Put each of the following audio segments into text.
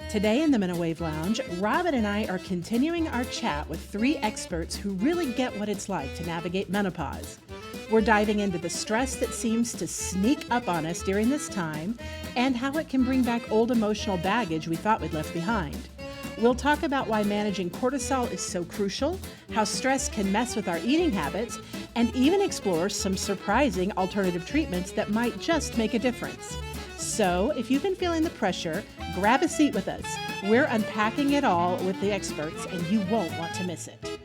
Today in the Menowave Lounge, Robin and I are continuing our chat with three experts who really get what it's like to navigate menopause. We're diving into the stress that seems to sneak up on us during this time and how it can bring back old emotional baggage we thought we'd left behind. We'll talk about why managing cortisol is so crucial, how stress can mess with our eating habits, and even explore some surprising alternative treatments that might just make a difference. So, if you've been feeling the pressure, grab a seat with us. We're unpacking it all with the experts, and you won't want to miss it.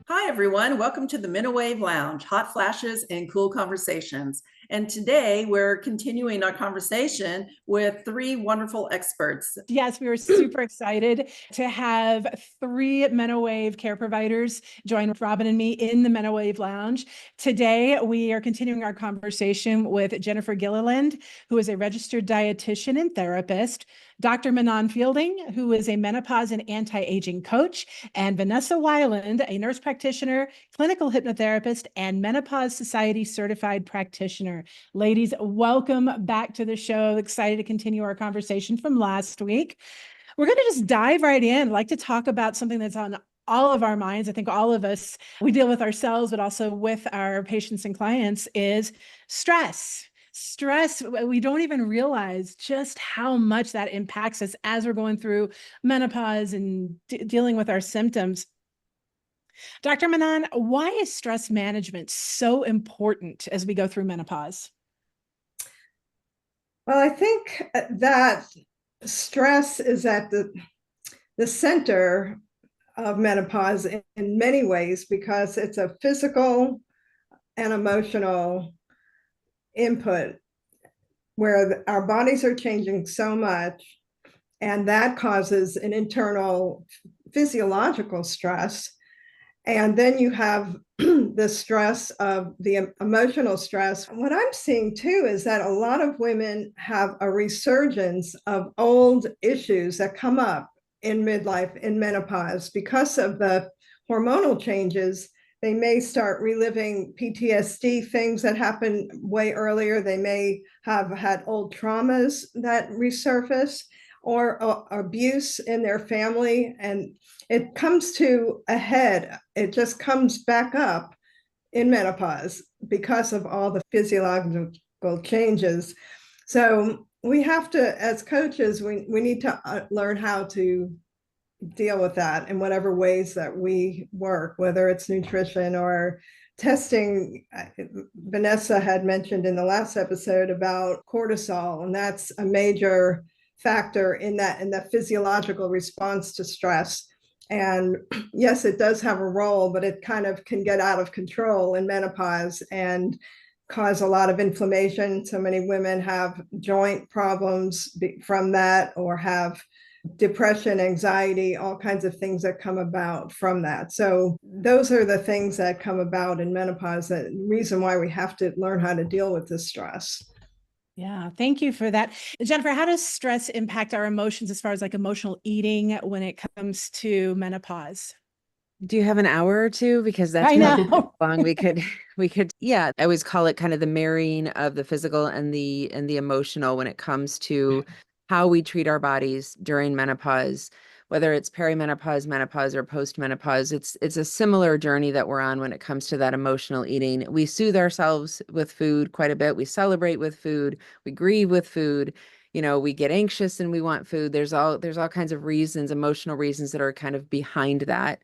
Hi, everyone. Welcome to the Menowave Lounge, hot flashes and cool conversations. And today we're continuing our conversation with three wonderful experts. Yes, we were super excited to have three Menowave care providers join Robin and me in the Menowave Lounge. Today, we are continuing our conversation with Jennifer Gilliland, who is a registered dietitian and therapist, Dr. Manon Fielding, who is a menopause and anti-aging coach, and Vanessa Weiland, a nurse practitioner, clinical hypnotherapist, and Menopause Society certified practitioner. Ladies, welcome back to the show. Excited to continue our conversation from last week. We're going to just dive right in. I'd like to talk about something that's on all of our minds. I think all of us, we deal with ourselves, but also with our patients and clients, is stress. Stress, we don't even realize just how much that impacts us as we're going through menopause and dealing with our symptoms. Dr. Manon, why is stress management so important as we go through menopause? Well, I think that stress is at the center of menopause in many ways because it's a physical and emotional input where our bodies are changing so much, and that causes an internal physiological stress. And then you have the stress of the emotional stress. What I'm seeing too is that a lot of women have a resurgence of old issues that come up in midlife, in menopause, because of the hormonal changes. They may start reliving PTSD, things that happened way earlier. They may have had old traumas that resurface or abuse in their family, and it comes to a head. It just comes back up in menopause because of all the physiological changes. So we have to, as coaches, we need to learn how to deal with that in whatever ways that we work, whether it's nutrition or testing. Vanessa had mentioned in the last episode about cortisol, and that's a major factor in the physiological response to stress. And yes, it does have a role, but it kind of can get out of control in menopause and cause a lot of inflammation. So many women have joint problems from that, or have depression, anxiety, all kinds of things that come about from that. So those are the things that come about in menopause, the reason why we have to learn how to deal with this stress. Yeah, thank you for that. Jennifer, how does stress impact our emotions as far as like emotional eating when it comes to menopause? Do you have an hour or two? Because that's I know. long we could, yeah, I always call it kind of the marrying of the physical and the emotional when it comes to how we treat our bodies during menopause, whether it's perimenopause, menopause, or postmenopause. It's a similar journey that we're on when it comes to that emotional eating. We soothe ourselves with food quite a bit. We celebrate with food. We grieve with food. You know, we get anxious and we want food. There's all kinds of reasons, emotional reasons that are kind of behind that.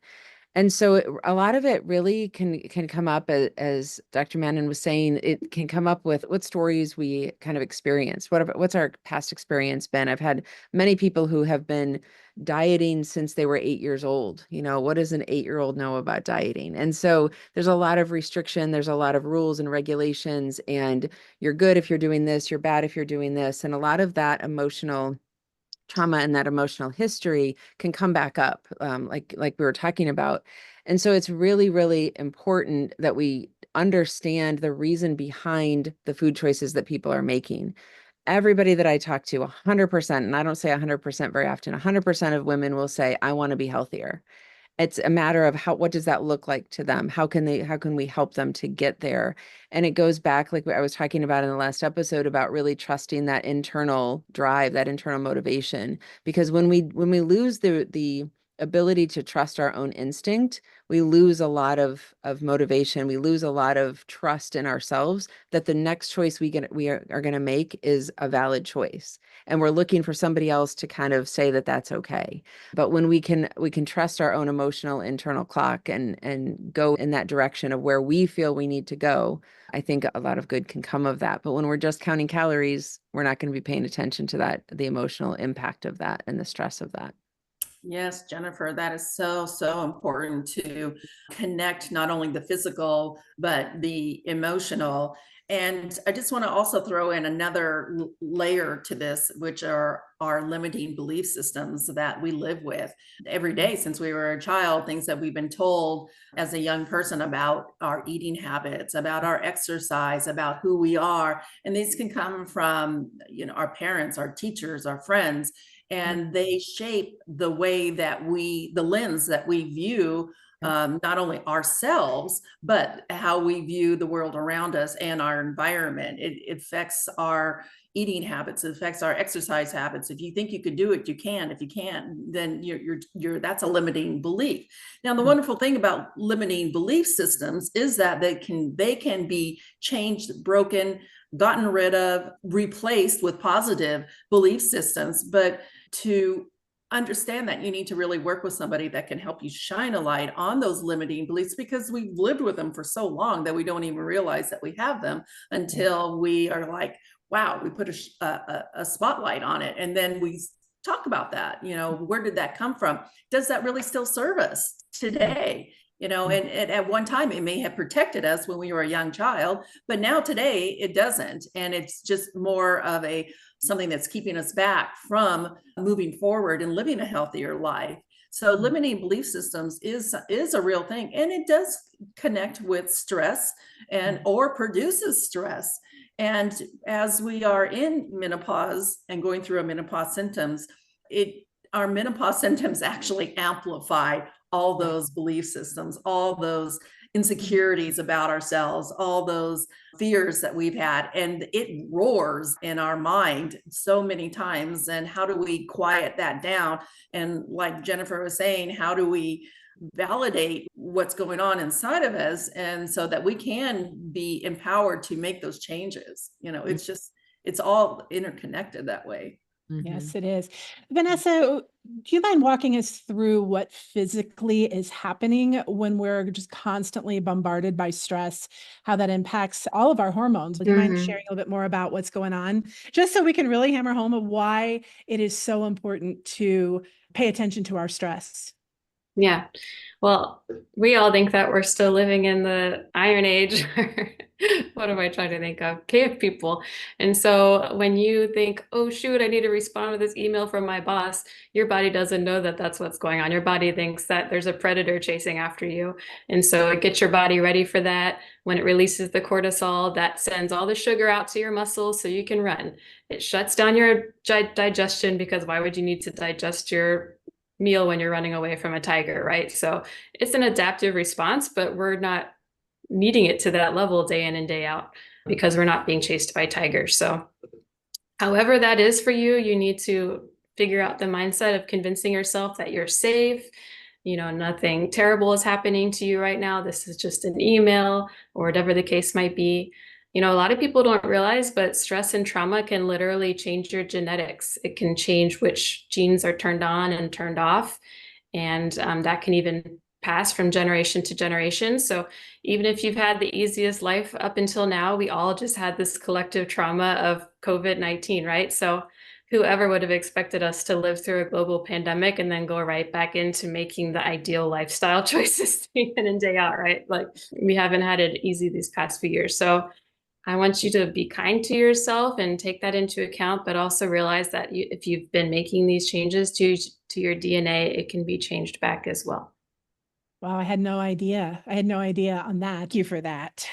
And so a lot of it really can come up, as Dr. Manon was saying, it can come up with what stories we kind of experienced. What's our past experience been? I've had many people who have been dieting since they were 8 years old. You know, what does an 8-year-old know about dieting? And so there's a lot of restriction. There's a lot of rules and regulations, and you're good if you're doing this, you're bad if you're doing this. And a lot of that emotional trauma and that emotional history can come back up, like we were talking about. And so it's really, really important that we understand the reason behind the food choices that people are making. Everybody that I talk to, 100%, and I don't say 100% very often, 100% of women will say, I want to be healthier. It's a matter of what does that look like to them? How can we help them to get there? And it goes back, like I was talking about in the last episode, about really trusting that internal drive, that internal motivation. Because when we lose the ability to trust our own instinct, we lose a lot of motivation. We lose a lot of trust in ourselves that the next choice we are going to make is a valid choice. And we're looking for somebody else to kind of say that that's okay. But when we can trust our own emotional internal clock and go in that direction of where we feel we need to go, I think a lot of good can come of that. But when we're just counting calories, we're not going to be paying attention to that, the emotional impact of that and the stress of that. Yes, Jennifer, that is so, so important to connect not only the physical, but the emotional. And I just want to also throw in another layer to this, which are our limiting belief systems that we live with every day since we were a child, things that we've been told as a young person about our eating habits, about our exercise, about who we are. And these can come from, our parents, our teachers, our friends, and they shape the way that the lens that we view not only ourselves, but how we view the world around us and our environment. It affects our eating habits. It affects our exercise habits. If you think you could do it, you can. If you can't, then that's a limiting belief. Now, the wonderful thing about limiting belief systems is that they can be changed, broken, gotten rid of, replaced with positive belief systems. But to understand that, you need to really work with somebody that can help you shine a light on those limiting beliefs, because we've lived with them for so long that we don't even realize that we have them until we are like, wow, we put a spotlight on it. And then we talk about that, where did that come from? Does that really still serve us today? And at one time it may have protected us when we were a young child, but now today it doesn't. And it's just more of something that's keeping us back from moving forward and living a healthier life. So limiting belief systems is a real thing, and it does connect with stress or produces stress. And as we are in menopause and going through our menopause symptoms, our menopause symptoms actually amplify all those belief systems, all those insecurities about ourselves, all those fears that we've had, and it roars in our mind so many times. And how do we quiet that down? And like Jennifer was saying, how do we validate what's going on inside of us, and so that we can be empowered to make those changes? It's all interconnected that way. Yes, it is. Vanessa, do you mind walking us through what physically is happening when we're just constantly bombarded by stress, how that impacts all of our hormones? Do you mind sharing a little bit more about what's going on, just so we can really hammer home why it is so important to pay attention to our stress? Yeah. Well, we all think that we're still living in the Iron Age. What am I trying to think of? Cave people. And so when you think, oh, shoot, I need to respond to this email from my boss, your body doesn't know that that's what's going on. Your body thinks that there's a predator chasing after you. And so it gets your body ready for that. When it releases the cortisol, that sends all the sugar out to your muscles so you can run. It shuts down your digestion, because why would you need to digest your meal when you're running away from a tiger, right? So it's an adaptive response, but we're not needing it to that level day in and day out because we're not being chased by tigers. So however that is for you, you need to figure out the mindset of convincing yourself that you're safe. Nothing terrible is happening to you right now. This is just an email, or whatever the case might be. A lot of people don't realize, but stress and trauma can literally change your genetics. It can change which genes are turned on and turned off. And that can even pass from generation to generation. So even if you've had the easiest life up until now, we all just had this collective trauma of COVID-19, right? So whoever would have expected us to live through a global pandemic and then go right back into making the ideal lifestyle choices day in and day out, right? Like, we haven't had it easy these past few years. So I want you to be kind to yourself and take that into account, but also realize that if you've been making these changes to your DNA, it can be changed back as well. Wow, I had no idea. I had no idea on that. Thank you for that.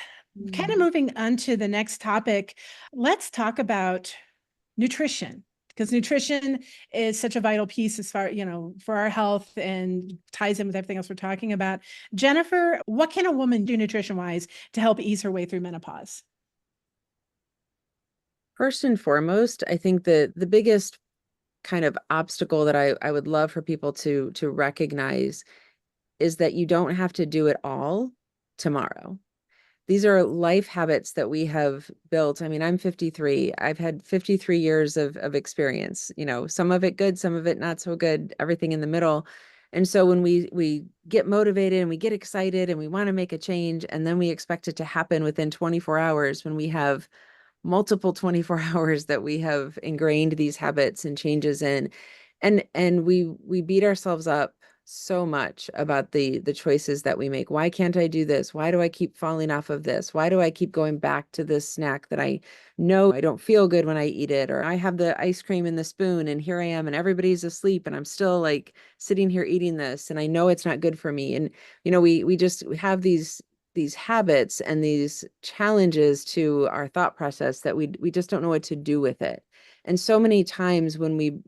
Kind of moving on to the next topic, let's talk about nutrition. because nutrition is such a vital piece as far, for our health and ties in with everything else we're talking about. Jennifer, what can a woman do nutrition-wise to help ease her way through menopause? First and foremost, I think the biggest kind of obstacle that I would love for people to recognize is that you don't have to do it all tomorrow. These are life habits that we have built. I mean, I'm 53. I've had 53 years of experience, some of it good, some of it not so good, everything in the middle. And so when we get motivated and we get excited and we want to make a change, and then we expect it to happen within 24 hours when we have multiple 24 hours that we have ingrained these habits and changes in, and we beat ourselves up so much about the choices that we make. Why can't I do this? Why do I keep falling off of this? Why do I keep going back to this snack that I know I don't feel good when I eat it? Or I have the ice cream in the spoon and here I am and everybody's asleep and I'm still like sitting here eating this and I know it's not good for me. And we have these habits and these challenges to our thought process that we just don't know what to do with it. And so many times when we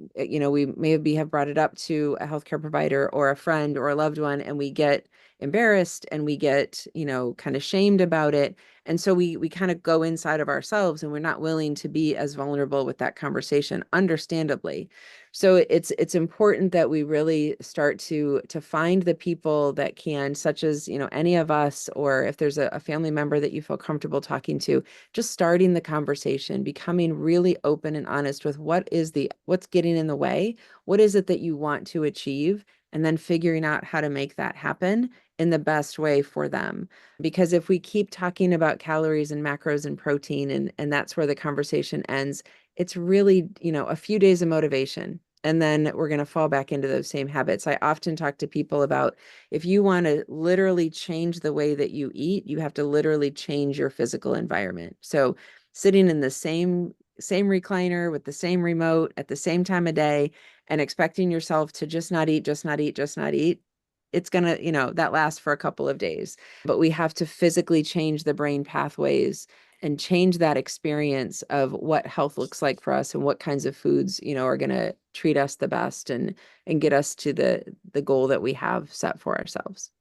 maybe have brought it up to a healthcare provider or a friend or a loved one, and we get embarrassed and we get, kind of shamed about it. And so we kind of go inside of ourselves and we're not willing to be as vulnerable with that conversation, understandably. So it's important that we really start to find the people that can, such as, any of us, or if there's a family member that you feel comfortable talking to, just starting the conversation, becoming really open and honest with what's getting in the way, what is it that you want to achieve, and then figuring out how to make that happen in the best way for them. Because if we keep talking about calories and macros and protein and that's where the conversation ends, it's really, a few days of motivation. And then we're going to fall back into those same habits. I often talk to people about, if you want to literally change the way that you eat, you have to literally change your physical environment. So sitting in the same recliner with the same remote at the same time of day and expecting yourself to just not eat, it's going to, that lasts for a couple of days. But we have to physically change the brain pathways and change that experience of what health looks like for us and what kinds of foods, are going to treat us the best and get us to the goal that we have set for ourselves.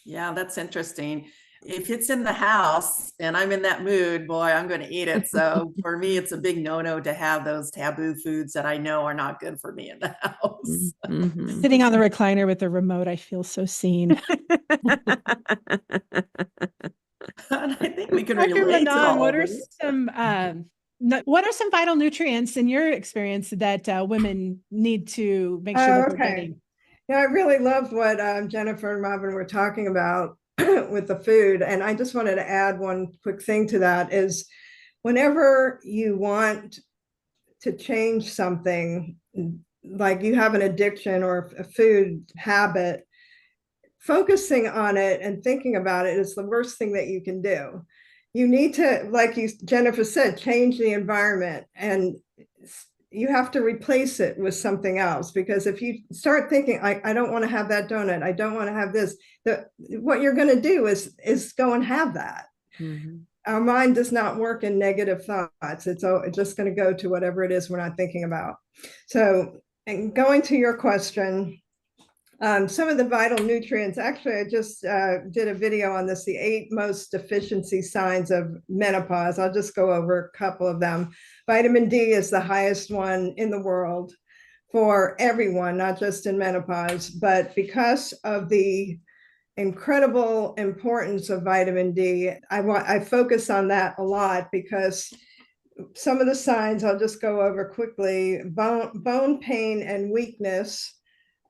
Yeah, that's interesting. If it's in the house and I'm in that mood, boy, I'm going to eat it. So for me, it's a big no-no to have those taboo foods that I know are not good for me in the house. Mm-hmm. Sitting on the recliner with the remote, I feel so seen. And I think we can Dr. relate to Manon, all what of are it. some vital nutrients in your experience that women need to make sure that they're getting? Yeah, I really love what Jennifer and Robin were talking about with the food. And I just wanted to add one quick thing to that is whenever you want to change something, like you have an addiction or a food habit, focusing on it and thinking about it is the worst thing that you can do. You need to, like Jennifer said, change the environment, and you have to replace it with something else. Because if you start thinking, I don't want to have that donut, I don't want to have this, what you're going to do is go and have that. Mm-hmm. Our mind does not work in negative thoughts. It's just going to go to whatever it is we're not thinking about. So, and going to your question, some of the vital nutrients, actually, I just did a video on this, the 8 most deficiency signs of menopause. I'll just go over a couple of them. Vitamin D is the highest one in the world for everyone, not just in menopause, but because of the incredible importance of vitamin D, I focus on that a lot because some of the signs I'll just go over quickly: bone pain and weakness,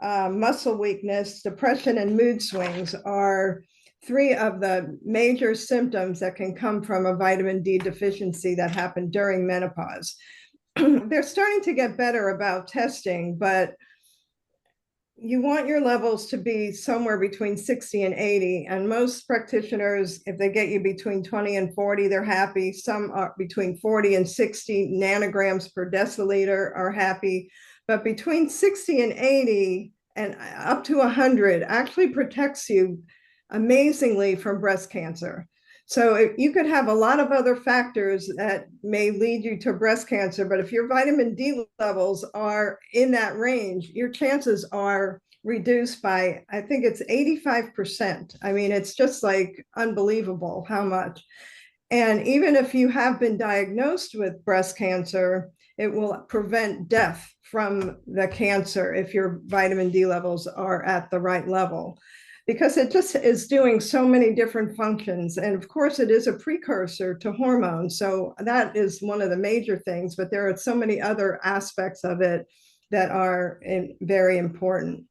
muscle weakness, depression, and mood swings are 3 of the major symptoms that can come from a vitamin D deficiency that happen during menopause. They're starting to get better about testing, but you want your levels to be somewhere between 60 and 80. And most practitioners, if they get you between 20 and 40, they're happy. Some are between 40 and 60 nanograms per deciliter are happy. But between 60 and 80 and up to 100 actually protects you amazingly from breast cancer. So you could have a lot of other factors that may lead you to breast cancer, but if your vitamin D levels are in that range, your chances are reduced by, I think it's 85%. I mean, it's just like unbelievable how much. And even if you have been diagnosed with breast cancer, it will prevent death from the cancer if your vitamin D levels are at the right level, because it just is doing so many different functions. And of course, it is a precursor to hormones. So that is one of the major things, but there are so many other aspects of it that are very important.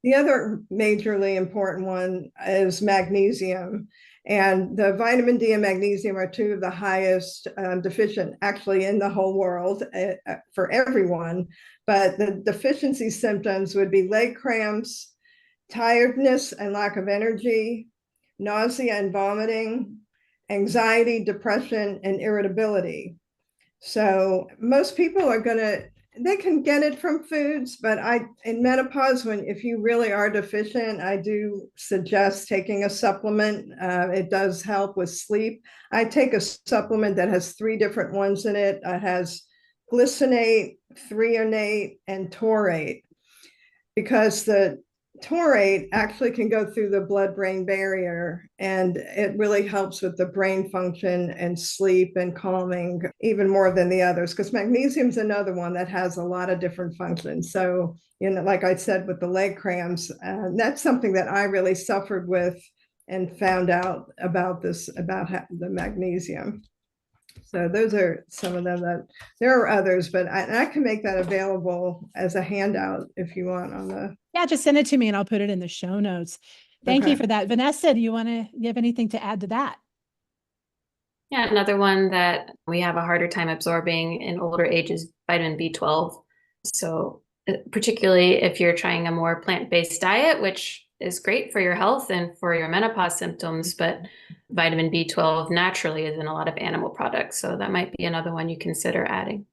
The other majorly important one is magnesium. And the vitamin D and magnesium are two of the highest deficient actually in the whole world for everyone. But the deficiency symptoms would be leg cramps, tiredness and lack of energy, nausea and vomiting, anxiety, depression, and irritability. So most people are they can get it from foods, but in menopause, if you really are deficient, I do suggest taking a supplement. It does help with sleep. I take a supplement that has 3 different ones in it. It has glycinate, threonate, and taurate, because the taurate actually can go through the blood-brain barrier, and it really helps with the brain function and sleep and calming even more than the others, because magnesium is another one that has a lot of different functions. So, like I said, with the leg cramps, that's something that I really suffered with and found out about the magnesium. So those are some of them. That there are others, but I can make that available as a handout if you want on the. Yeah, just send it to me and I'll put it in the show notes. Thank you for that. Vanessa, do you have anything to add to that? Yeah, another one that we have a harder time absorbing in older age is vitamin B12. So particularly if you're trying a more plant-based diet, which is great for your health and for your menopause symptoms, but vitamin B12 naturally is in a lot of animal products. So that might be another one you consider adding.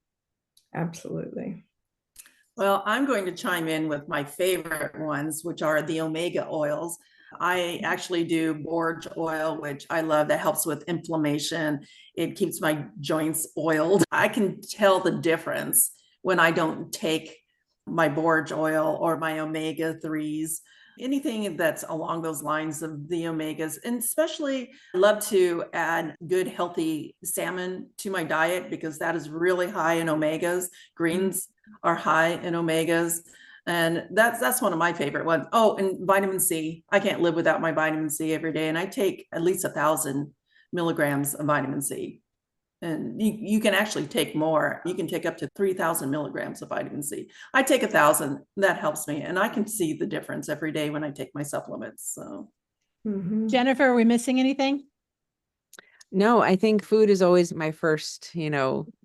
Absolutely. Well, I'm going to chime in with my favorite ones, which are the omega oils. I actually do borage oil, which I love. That helps with inflammation. It keeps my joints oiled. I can tell the difference when I don't take my borage oil or my omega-3s. Anything that's along those lines of the omegas, and especially I love to add good healthy salmon to my diet because that is really high in omegas. Greens are high in omegas, and that's one of my favorite ones. Oh, and vitamin C. I can't live without my vitamin C every day, and I take at least 1,000 milligrams of vitamin C. And you can actually take more. You can take up to 3,000 milligrams of vitamin C. I take 1,000. That helps me. And I can see the difference every day when I take my supplements. So, Jennifer, are we missing anything? No, I think food is always my first,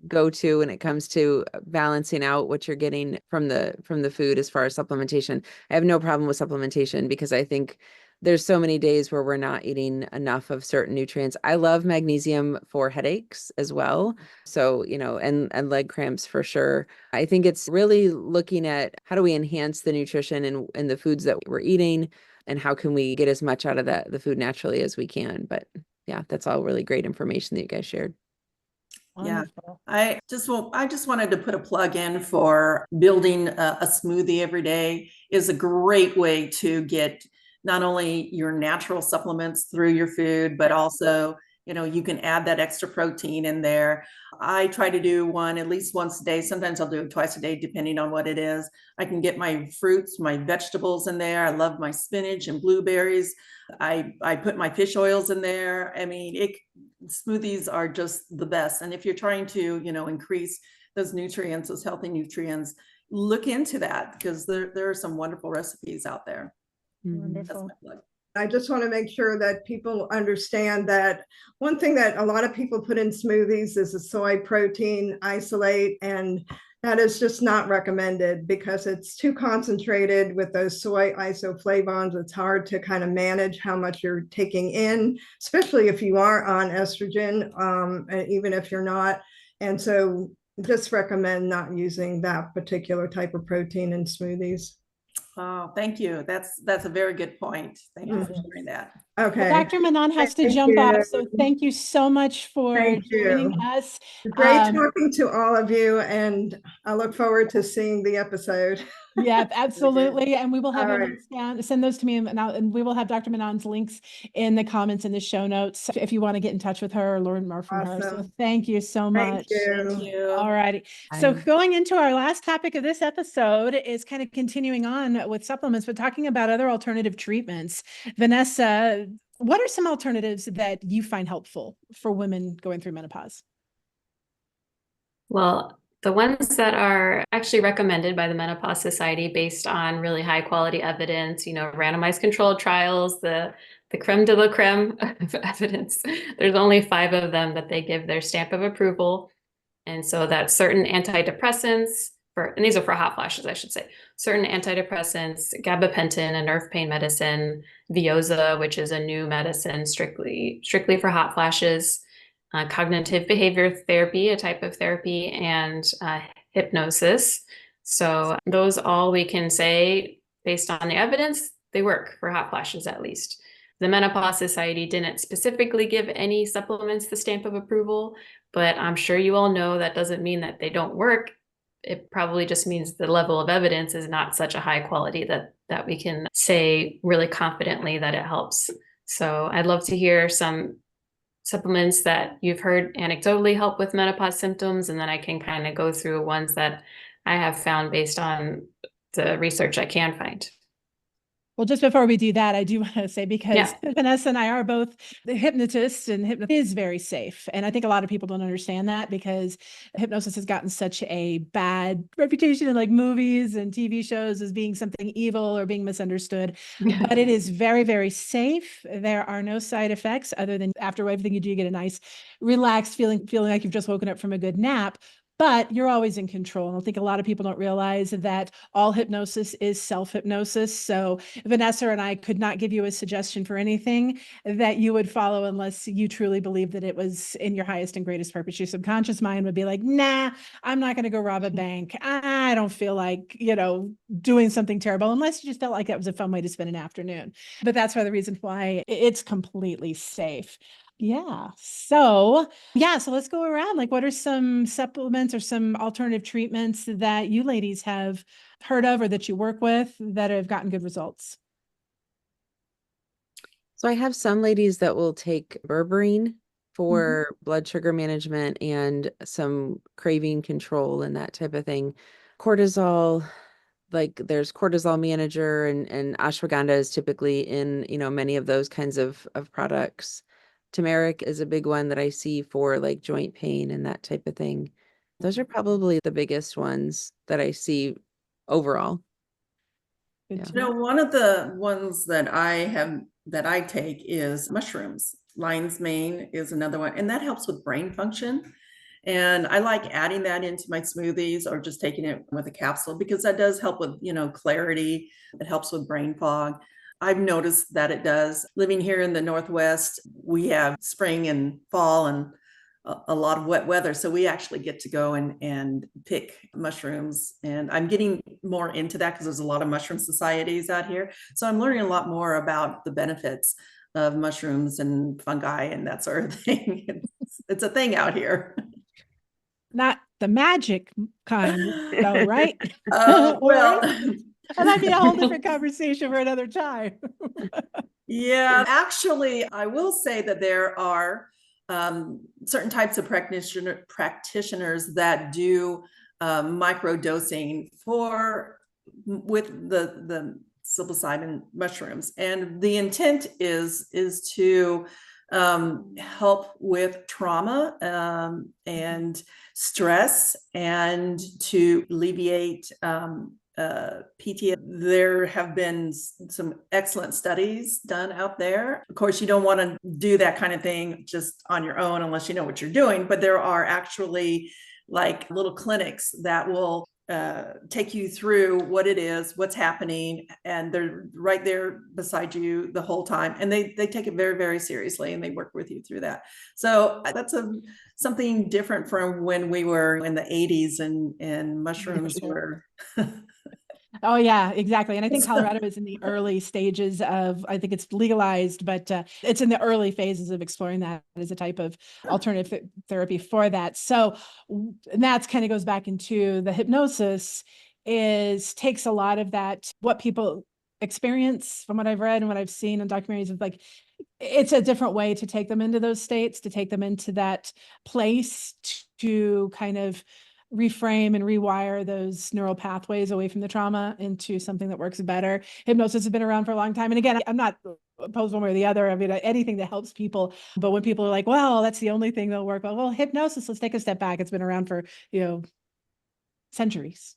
go-to when it comes to balancing out what you're getting from the food as far as supplementation. I have no problem with supplementation because I think there's so many days where we're not eating enough of certain nutrients. I love magnesium for headaches as well. So, and leg cramps for sure. I think it's really looking at how do we enhance the nutrition in the foods that we're eating, and how can we get as much out of the food naturally as we can. But yeah, that's all really great information that you guys shared. Wonderful. Yeah, I just wanted to put a plug in for building a smoothie every day is a great way to get not only your natural supplements through your food, but also, you can add that extra protein in there. I try to do one at least once a day. Sometimes I'll do it twice a day, depending on what it is. I can get my fruits, my vegetables in there. I love my spinach and blueberries. I put my fish oils in there. I mean, smoothies are just the best. And if you're trying to, increase those nutrients, those healthy nutrients, look into that because there are some wonderful recipes out there. Wonderful. I just want to make sure that people understand that one thing that a lot of people put in smoothies is a soy protein isolate, and that is just not recommended because it's too concentrated with those soy isoflavones. It's hard to kind of manage how much you're taking in, especially if you are on estrogen, even if you're not. And so just recommend not using that particular type of protein in smoothies. Oh, thank you. That's a very good point. Thank you for sharing that. Okay. Dr. Manon has to Thank jump off, you. so thank you so much for Thank joining you. us. Great talking to all of you, and I look forward to seeing the episode. Yeah, absolutely. And we will have All our right. links down. Send those to me, and we will have Dr. Manon's links in the comments in the show notes if you want to get in touch with her or learn more from her. So Awesome. thank you so Thank much. you. Thank you. All righty. So Bye. going into our last topic of this episode is kind of continuing on with supplements, but talking about other alternative treatments. Vanessa, what are some alternatives that you find helpful for women going through menopause? Well, the ones that are actually recommended by the Menopause Society based on really high quality evidence, randomized controlled trials, the creme de la creme of evidence. There's only 5 of them that they give their stamp of approval. And so that's certain antidepressants and these are for hot flashes, I should say, certain antidepressants, gabapentin, a nerve pain medicine, Veoza, which is a new medicine strictly for hot flashes, cognitive behavior therapy, a type of therapy, and hypnosis. So those all we can say based on the evidence, they work for hot flashes at least. The Menopause Society didn't specifically give any supplements the stamp of approval, but I'm sure you all know that doesn't mean that they don't work. It probably just means the level of evidence is not such a high quality that we can say really confidently that it helps. So I'd love to hear some supplements that you've heard anecdotally help with menopause symptoms, and then I can kind of go through ones that I have found based on the research I can find. Well, just before we do that, I do want to say, because Yeah. Vanessa and I are both the hypnotists, and hypnosis is very safe. And I think a lot of people don't understand that, because hypnosis has gotten such a bad reputation in like movies and TV shows as being something evil or being misunderstood. But it is very, very safe. There are no side effects other than after everything you do, you get a nice relaxed feeling like you've just woken up from a good nap. But you're always in control. And I think a lot of people don't realize that all hypnosis is self-hypnosis. So Vanessa and I could not give you a suggestion for anything that you would follow unless you truly believe that it was in your highest and greatest purpose. Your subconscious mind would be like, nah, I'm not going to go rob a bank. I don't feel like, doing something terrible, unless you just felt like that was a fun way to spend an afternoon. But that's why the reason why it's completely safe. Yeah. So let's go around. Like, what are some supplements or some alternative treatments that you ladies have heard of or that you work with that have gotten good results? So I have some ladies that will take berberine for blood sugar management and some craving control and that type of thing. Cortisol, like there's cortisol manager, and ashwagandha is typically in, many of those kinds of products. Turmeric is a big one that I see for like joint pain and that type of thing. Those are probably the biggest ones that I see overall. Good to You know, know. one of the ones that I take is mushrooms. Lion's mane is another one, and that helps with brain function. And I like adding that into my smoothies or just taking it with a capsule, because that does help with, clarity. It helps with brain fog. I've noticed that it does. Living here in the Northwest, we have spring and fall and a lot of wet weather. So we actually get to go and pick mushrooms. And I'm getting more into that because there's a lot of mushroom societies out here. So I'm learning a lot more about the benefits of mushrooms and fungi and that sort of thing. It's a thing out here. Not the magic kind, though, right? Well, That might be a whole different conversation for another time. yeah, actually, I will say that there are certain types of practitioners that do microdosing with the psilocybin mushrooms, and the intent is to help with trauma and stress, and to alleviate PTSD. There have been some excellent studies done out there. Of course, you don't want to do that kind of thing just on your own unless you know what you're doing, but there are actually like little clinics that will take you through what it is, what's happening, and they're right there beside you the whole time. And they take it very, very seriously, and they work with you through that. So that's something different from when we were in the 80s and mushrooms were Oh yeah, exactly. And I think Colorado is in the early stages of, I think it's legalized, but it's in the early phases of exploring that as a type of alternative therapy for that. So and that's kind of goes back into the hypnosis takes a lot of that, what people experience from what I've read and what I've seen in documentaries of like, it's a different way to take them into those states, to take them into that place to kind of reframe and rewire those neural pathways away from the trauma into something that works better. Hypnosis has been around for a long time. And again, I'm not opposed one way or the other. I mean, anything that helps people. But when people are like, well, that's the only thing that'll work. Well, hypnosis, let's take a step back. It's been around for, centuries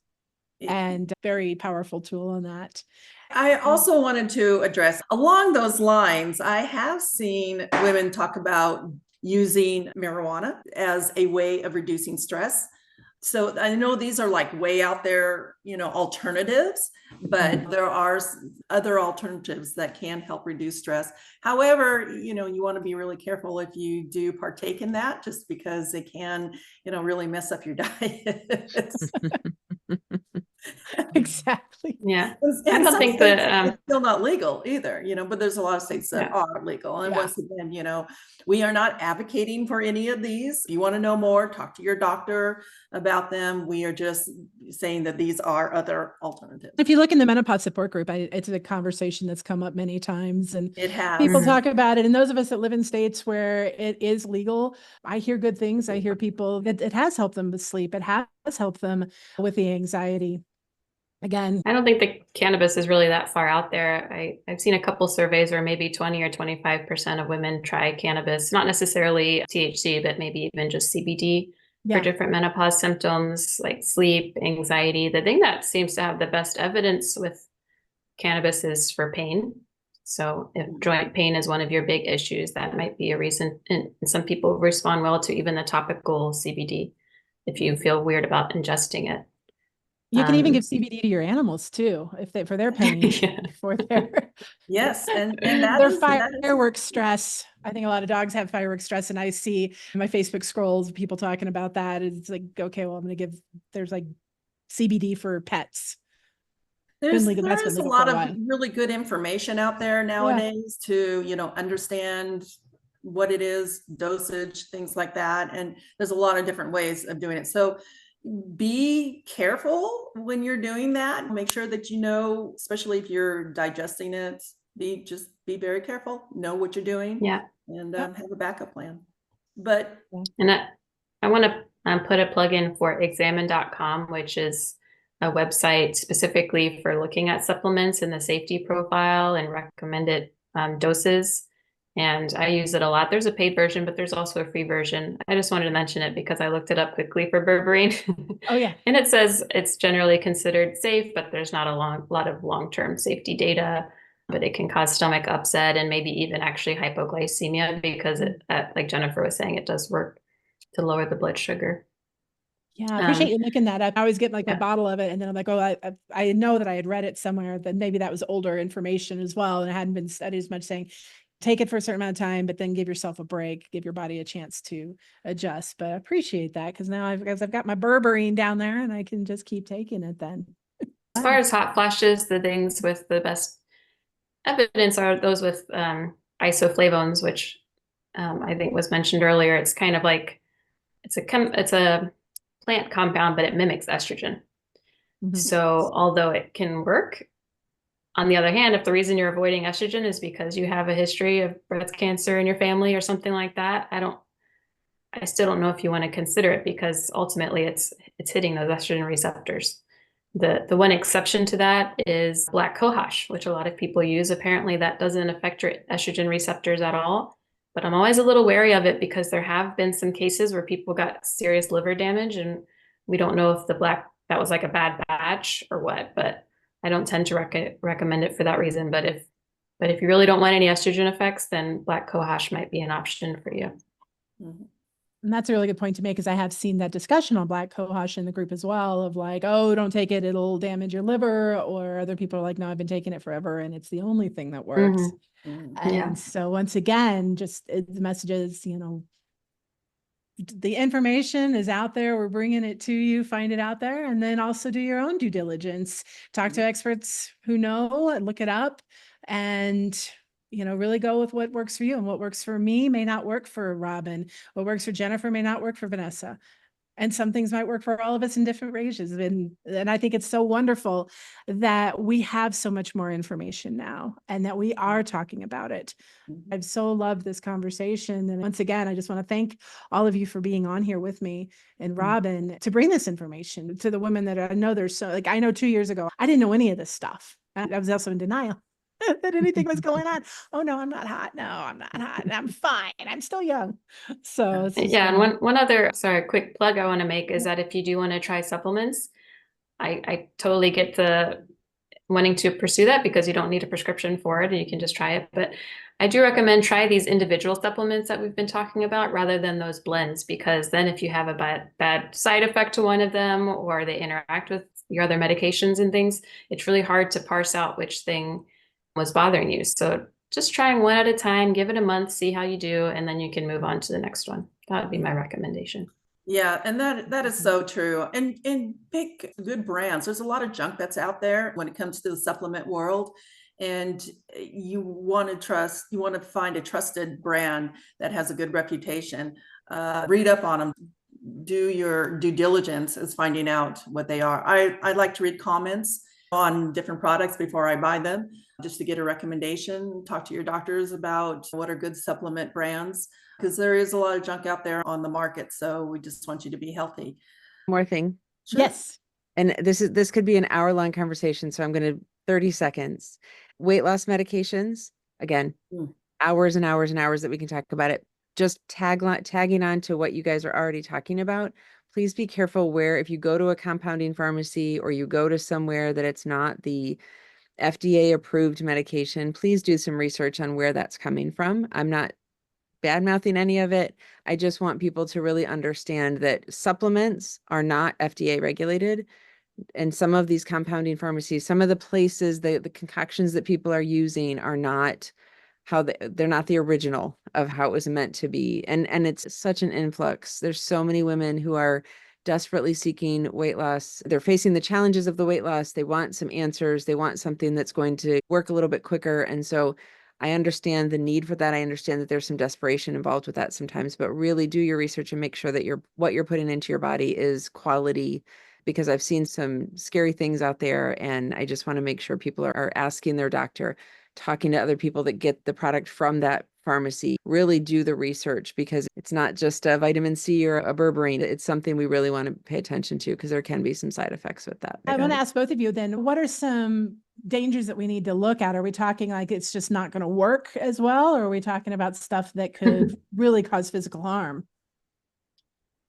and very powerful tool in that. I also wanted to address along those lines, I have seen women talk about using marijuana as a way of reducing stress. So I know these are like way out there, alternatives, but there are other alternatives that can help reduce stress. However, you want to be really careful if you do partake in that, just because it can, really mess up your diet. Exactly. Yeah. And I don't think that it's still not legal either, but there's a lot of states that are legal. And once again, we are not advocating for any of these. If you want to know more, talk to your doctor about them. We are just saying that these are other alternatives. If you look in the menopause support group, it's a conversation that's come up many times, and it has. People talk about it. And those of us that live in states where it is legal, I hear good things. I hear people that it has helped them with sleep. It has helped them with the anxiety. Again, I don't think the cannabis is really that far out there. I've seen a couple surveys where maybe 20 or 25% of women try cannabis, not necessarily THC, but maybe even just CBD for different menopause symptoms like sleep, anxiety. The thing that seems to have the best evidence with cannabis is for pain. So if joint pain is one of your big issues, that might be a reason. And some people respond well to even the topical CBD if you feel weird about ingesting it. You can even give CBD to your animals too, for their pain, for their and their fireworks stress. I think a lot of dogs have fireworks stress, and I see in my Facebook scrolls people talking about that. It's like, okay, well, I'm going to give. There's like CBD for pets. There's a lot of really good information out there nowadays to understand what it is, dosage, things like that, and there's a lot of different ways of doing it. So be careful when you're doing that. Make sure that especially if you're digesting it, be very careful, know what you're doing, and have a backup plan. But I want to put a plug in for examine.com, which is a website specifically for looking at supplements and the safety profile and recommended doses. And I use it a lot. There's a paid version, but there's also a free version. I just wanted to mention it because I looked it up quickly for berberine. Oh yeah. And it says it's generally considered safe, but there's not a lot of long-term safety data, but it can cause stomach upset and maybe even actually hypoglycemia because like Jennifer was saying, it does work to lower the blood sugar. Yeah, I appreciate you looking that up. I always get like a bottle of it, and then I'm like, oh, I know that I had read it somewhere, that maybe that was older information as well, and it hadn't been studied as much, saying take it for a certain amount of time, but then give yourself a break, give your body a chance to adjust. But I appreciate that because now I've got my berberine down there, and I can just keep taking it then. As far as hot flashes, the things with the best evidence are those with isoflavones, which I think was mentioned earlier. It's kind of like it's a plant compound, but it mimics estrogen. Mm-hmm. So although it can work, on the other hand, if the reason you're avoiding estrogen is because you have a history of breast cancer in your family or something like that, I still don't know if you want to consider it, because ultimately it's hitting those estrogen receptors. The one exception to that is black cohosh, which a lot of people use. Apparently that doesn't affect your estrogen receptors at all. But I'm always a little wary of it because there have been some cases where people got serious liver damage, and we don't know if that was like a bad batch or what, but I don't tend to recommend it for that reason. But if you really don't want any estrogen effects, then black cohosh might be an option for you. Mm-hmm. And that's a really good point to make, because I have seen that discussion on black cohosh in the group as well, of like, oh, don't take it, it'll damage your liver. Or other people are like, no, I've been taking it forever and it's the only thing that works. Mm-hmm. And so once again, just the message is, the information is out there. We're bringing it to you, find it out there, and then also do your own due diligence. Talk to experts who know, look it up, and really go with what works for you. And what works for me may not work for Robin. What works for Jennifer may not work for Vanessa. And some things might work for all of us in different ranges. And I think it's so wonderful that we have so much more information now and that we are talking about it. I've so loved this conversation. And once again, I just want to thank all of you for being on here with me and Robin to bring this information to the women that I know there's I know 2 years ago, I didn't know any of this stuff. I was also in denial that anything was going on. Oh no, I'm not hot. No, I'm not hot. I'm fine. I'm still young. So yeah. And one other, quick plug I want to make is that if you do want to try supplements, I totally get the wanting to pursue that because you don't need a prescription for it and you can just try it. But I do recommend try these individual supplements that we've been talking about rather than those blends, because then if you have a bad side effect to one of them or they interact with your other medications and things, it's really hard to parse out which thing was bothering you. So just trying one at a time, give it a month, see how you do, and then you can move on to the next one. That would be my recommendation. Yeah, and that is so true. And pick good brands. There's a lot of junk that's out there when it comes to the supplement world. And you want to find a trusted brand that has a good reputation. Read up on them. Do your due diligence as finding out what they are. I like to read comments on different products before I buy them, just to get a recommendation. Talk to your doctors about what are good supplement brands, because there is a lot of junk out there on the market. So we just want you to be healthy. More thing. Sure. Yes. And this could be an hour-long conversation, so I'm going to 30 seconds. Weight loss medications, again, hours and hours and hours that we can talk about it. Just tagging on to what you guys are already talking about. Please be careful where, if you go to a compounding pharmacy or you go to somewhere that it's not the FDA approved medication, please do some research on where that's coming from. I'm not bad mouthing any of it. I just want people to really understand that supplements are not FDA regulated. And some of these compounding pharmacies, some of the places, the concoctions that people are using are not they're not the original of how it was meant to be. And it's such an influx. There's so many women who are desperately seeking weight loss. They're facing the challenges of the weight loss. They want some answers. They want something that's going to work a little bit quicker. And so I understand the need for that. I understand that there's some desperation involved with that sometimes, but really do your research and make sure that what you're putting into your body is quality, because I've seen some scary things out there. And I just want to make sure people are asking their doctor, talking to other people that get the product from that pharmacy, really do the research, because it's not just a vitamin C or a berberine. It's something we really want to pay attention to, because there can be some side effects with that. I want to ask both of you then, what are some dangers that we need to look at? Are we talking like it's just not going to work as well? Or are we talking about stuff that could really cause physical harm?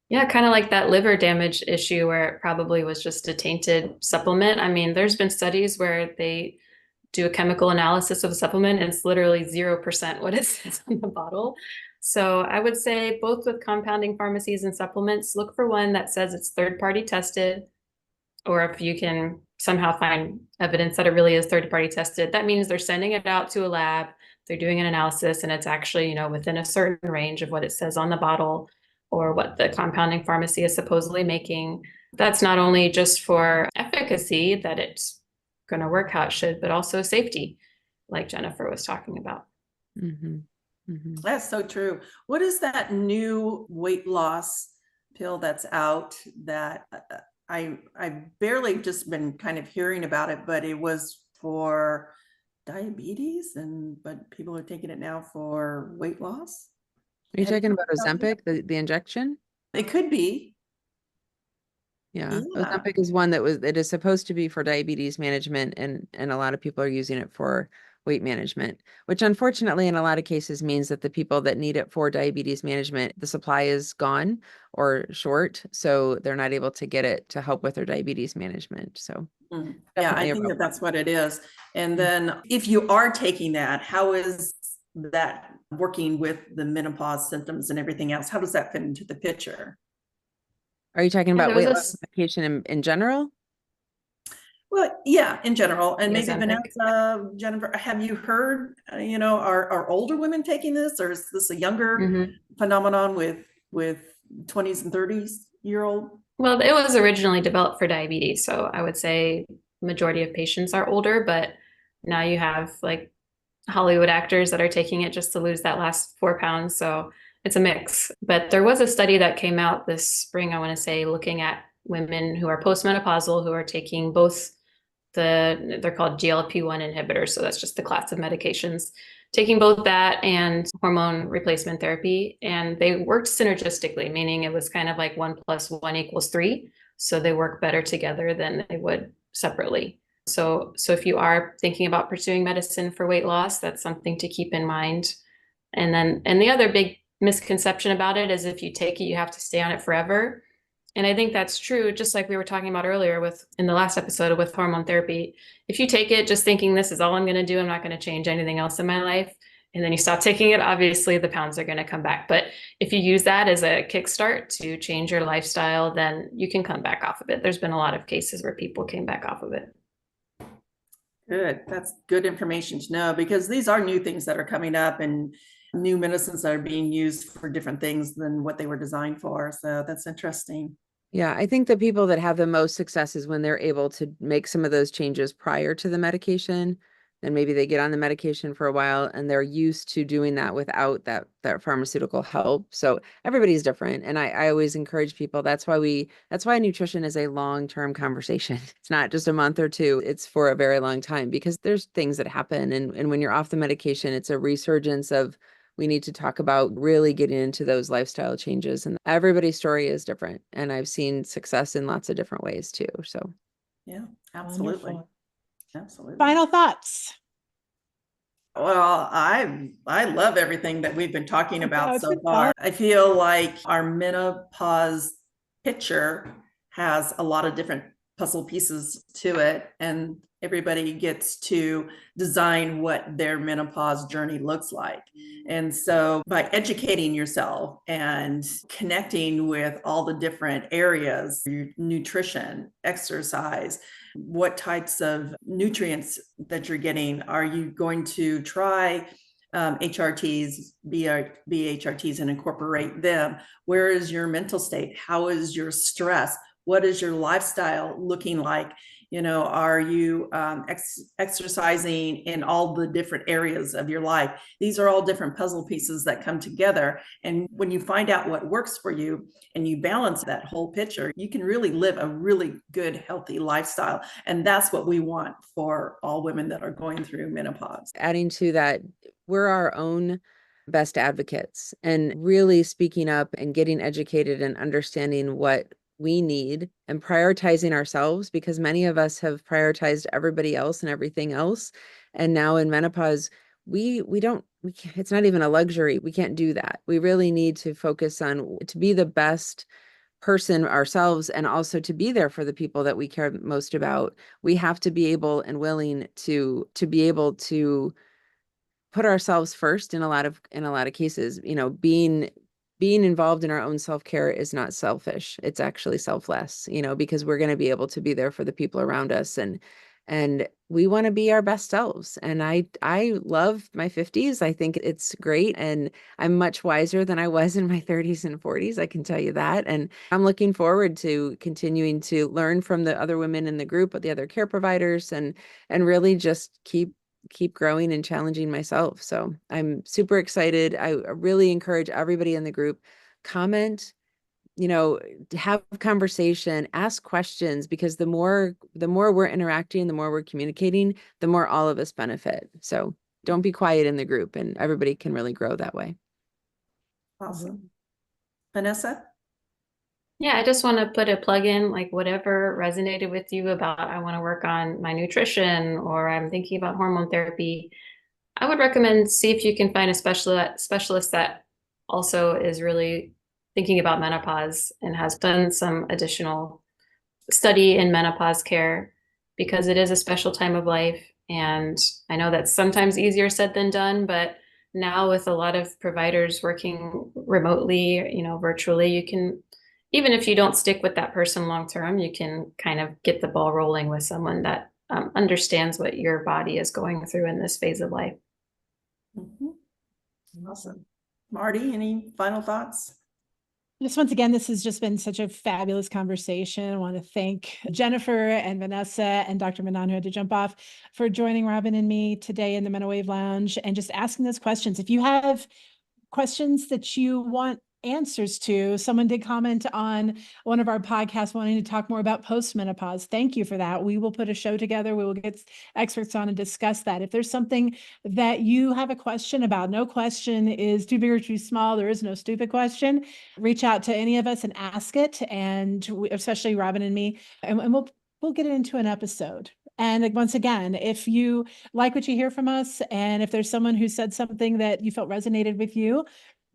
Yeah, kind of like that liver damage issue where it probably was just a tainted supplement. I mean, there's been studies where they do a chemical analysis of a supplement and it's literally 0% what it says on the bottle. So I would say both with compounding pharmacies and supplements, look for one that says it's third-party tested, or if you can somehow find evidence that it really is third-party tested, that means they're sending it out to a lab, they're doing an analysis, and it's actually, within a certain range of what it says on the bottle or what the compounding pharmacy is supposedly making. That's not only just for efficacy, that it's going to work how it should, but also safety, like Jennifer was talking about. Mm-hmm. Mm-hmm. That's so true. What is that new weight loss pill that's out that I've barely just been kind of hearing about it, but it was for diabetes, but people are taking it now for weight loss? Are you talking about Ozempic, the injection? It could be. Yeah. Ozempic is one it is supposed to be for diabetes management, and a lot of people are using it for weight management, which unfortunately in a lot of cases means that the people that need it for diabetes management, the supply is gone or short, so they're not able to get it to help with their diabetes management. So yeah, I think that's what it is. And then if you are taking that, how is that working with the menopause symptoms and everything else? How does that fit into the picture? Are you talking about weight loss medication in general? Well, yeah, in general. And maybe Ozempic. Vanessa, Jennifer, have you heard, are older women taking this, or is this a younger phenomenon with 20s and 30s year old? Well, it was originally developed for diabetes, so I would say majority of patients are older, but now you have like Hollywood actors that are taking it just to lose that last 4 pounds. So it's a mix. But there was a study that came out this spring, I want to say, looking at women who are postmenopausal who are taking both they're called GLP-1 inhibitors. So that's just the class of medications, taking both that and hormone replacement therapy. And they worked synergistically, meaning it was kind of like 1 + 1 = 3. So they work better together than they would separately. So if you are thinking about pursuing medicine for weight loss, that's something to keep in mind. And the other big misconception about it is if you take it, you have to stay on it forever. And I think that's true, just like we were talking about earlier in the last episode with hormone therapy. If you take it just thinking this is all I'm going to do, I'm not going to change anything else in my life, and then you stop taking it, obviously the pounds are going to come back. But if you use that as a kickstart to change your lifestyle, then you can come back off of it. There's been a lot of cases where people came back off of it. Good. That's good information to know, because these are new things that are coming up and new medicines that are being used for different things than what they were designed for. So that's interesting. Yeah, I think the people that have the most success is when they're able to make some of those changes prior to the medication. Then maybe they get on the medication for a while and they're used to doing that without that pharmaceutical help. So everybody's different. And I always encourage people, that's why nutrition is a long-term conversation. It's not just a month or two, it's for a very long time, because there's things that happen. And when you're off the medication, it's a resurgence of, we need to talk about really getting into those lifestyle changes. And everybody's story is different. And I've seen success in lots of different ways too. So yeah, absolutely. Wonderful. Absolutely. Final thoughts. Well, I love everything that we've been talking about so far. Fun. I feel like our menopause picture has a lot of different puzzle pieces to it, and everybody gets to design what their menopause journey looks like. And so by educating yourself and connecting with all the different areas, your nutrition, exercise, what types of nutrients that you're getting, are you going to try HRTs, BHRTs, and incorporate them? Where is your mental state? How is your stress? What is your lifestyle looking like? You know, are you exercising in all the different areas of your life? These are all different puzzle pieces that come together. And when you find out what works for you and you balance that whole picture, you can really live a really good, healthy lifestyle. And that's what we want for all women that are going through menopause. adding to that, we're our own best advocates, and really speaking up and getting educated and understanding what we need and prioritizing ourselves, because many of us have prioritized everybody else and everything else. And now in menopause, we can't, it's not even a luxury. We can't do that. We really need to focus on to be the best person ourselves, and also to be there for the people that we care most about. We have to be able and willing to be able to put ourselves first in a lot of cases. You know, being involved in our own self-care is not selfish. It's actually selfless, you know, because we're going to be able to be there for the people around us, and we want to be our best selves. And I love my 50s. I think it's great. And I'm much wiser than I was in my 30s and 40s. I can tell you that. And I'm looking forward to continuing to learn from the other women in the group, the other care providers, and really just keep growing and challenging myself. So I'm super excited. I really encourage everybody in the group, comment, you know, have conversation, ask questions, because the more we're interacting, the more we're communicating, the more all of us benefit. So don't be quiet in the group, and everybody can really grow that way. Awesome. Vanessa? Yeah, I just want to put a plug in, like whatever resonated with you about, I want to work on my nutrition, or I'm thinking about hormone therapy. I would recommend see if you can find a specialist that also is really thinking about menopause and has done some additional study in menopause care, because it is a special time of life. And I know that's sometimes easier said than done, but now with a lot of providers working remotely, you know, virtually, you can, even if you don't stick with that person long term, you can kind of get the ball rolling with someone that understands what your body is going through in this phase of life. Mm-hmm. Awesome. Marti, any final thoughts? Just once again, this has just been such a fabulous conversation. I want to thank Jennifer and Vanessa and Dr. Manon, who had to jump off, for joining Robin and me today in the Menowave Lounge and just asking those questions. If you have questions that you want answers to, someone did comment on one of our podcasts wanting to talk more about postmenopause. Thank you for that. We will put a show together. We will get experts on and discuss that. If there's something that you have a question about, no question is too big or too small. There is no stupid question. Reach out to any of us and ask it. And we, especially Robin and me, and we'll get it into an episode. And once again, if you like what you hear from us, and if there's someone who said something that you felt resonated with you,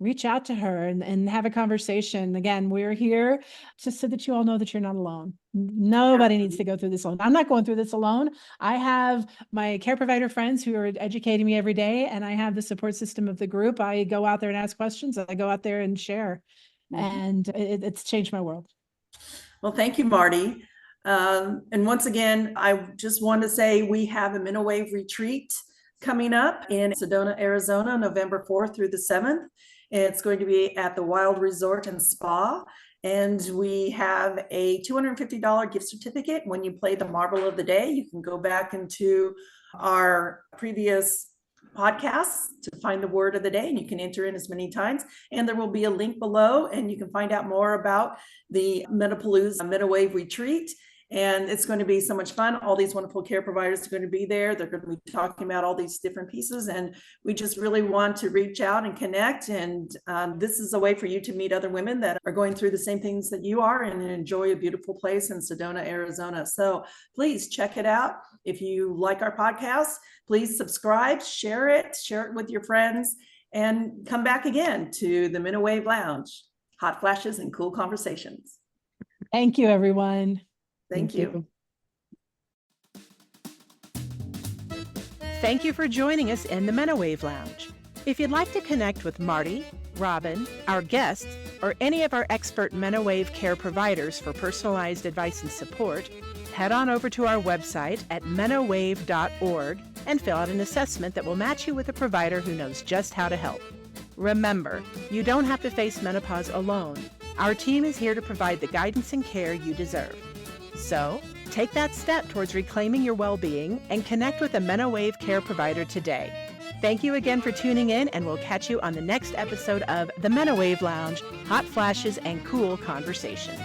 reach out to her and have a conversation. Again, we're here just so that you all know that you're not alone. Nobody needs to go through this alone. I'm not going through this alone. I have my care provider friends who are educating me every day, and I have the support system of the group. I go out there and ask questions. I go out there and share, and it's changed my world. Well, thank you, Marty. And once again, I just want to say we have a Menowave retreat coming up in Sedona, Arizona, November 4th through the 7th. It's going to be at the Wild Resort and Spa. And we have a $250 gift certificate. When you play the Marvel of the Day, you can go back into our previous podcasts to find the word of the day, and you can enter in as many times. And there will be a link below, and you can find out more about the Menopause Menowave retreat. And it's going to be so much fun. All these wonderful care providers are going to be there. They're going to be talking about all these different pieces. And we just really want to reach out and connect. And this is a way for you to meet other women that are going through the same things that you are and enjoy a beautiful place in Sedona, Arizona. So please check it out. If you like our podcast, please subscribe, share it with your friends, and come back again to the Menowave Lounge. Hot flashes and cool conversations. Thank you, everyone. Thank you. Thank you for joining us in the Menowave Lounge. If you'd like to connect with Marty, Robin, our guests, or any of our expert Menowave care providers for personalized advice and support, head on over to our website at menowave.org and fill out an assessment that will match you with a provider who knows just how to help. Remember, you don't have to face menopause alone. Our team is here to provide the guidance and care you deserve. So, take that step towards reclaiming your well-being and connect with a Menowave care provider today. Thank you again for tuning in, and we'll catch you on the next episode of the Menowave Lounge, Hot Flashes and Cool Conversations.